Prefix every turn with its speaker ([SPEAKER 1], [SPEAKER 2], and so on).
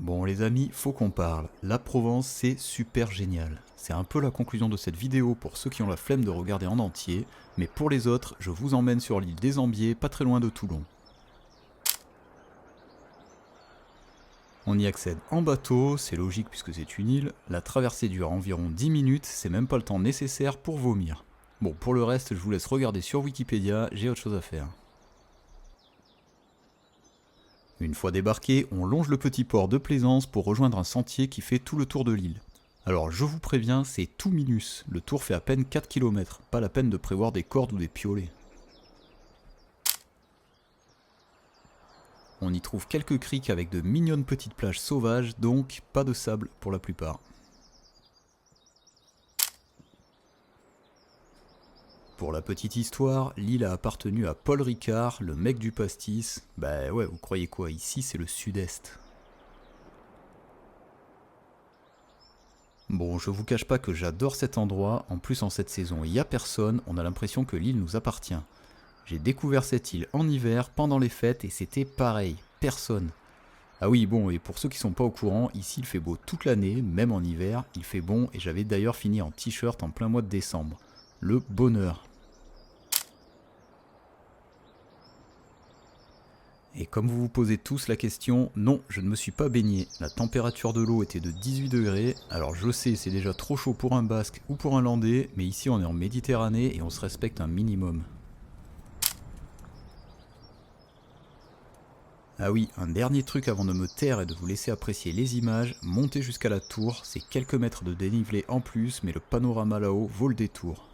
[SPEAKER 1] Bon les amis, faut qu'on parle. La Provence, c'est super génial. C'est un peu la conclusion de cette vidéo pour ceux qui ont la flemme de regarder en entier, mais pour les autres, je vous emmène sur l'île des Ambiers, pas très loin de Toulon. On y accède en bateau, c'est logique puisque c'est une île. La traversée dure environ 10 minutes, c'est même pas le temps nécessaire pour vomir. Bon, pour le reste, je vous laisse regarder sur Wikipédia, j'ai autre chose à faire. Une fois débarqué, on longe le petit port de Plaisance pour rejoindre un sentier qui fait tout le tour de l'île. Alors je vous préviens, c'est tout minus, le tour fait à peine 4 km, pas la peine de prévoir des cordes ou des piolets. On y trouve quelques criques avec de mignonnes petites plages sauvages, donc pas de sable pour la plupart. Pour la petite histoire, l'île a appartenu à Paul Ricard, le mec du pastis. Bah ouais, vous croyez quoi, ici c'est le sud-est. Bon, je vous cache pas que j'adore cet endroit, en plus en cette saison il y a personne, on a l'impression que l'île nous appartient. J'ai découvert cette île en hiver, pendant les fêtes, et c'était pareil, personne. Ah oui, bon, et pour ceux qui sont pas au courant, ici il fait beau toute l'année, même en hiver, il fait bon, et j'avais d'ailleurs fini en t-shirt en plein mois de décembre. Le bonheur. Et comme vous vous posez tous la question, non, je ne me suis pas baigné. La température de l'eau était de 18 degrés, alors je sais, c'est déjà trop chaud pour un Basque ou pour un Landais, mais ici on est en Méditerranée et on se respecte un minimum. Ah oui, un dernier truc avant de me taire et de vous laisser apprécier les images, monter jusqu'à la tour, c'est quelques mètres de dénivelé en plus, mais le panorama là-haut vaut le détour.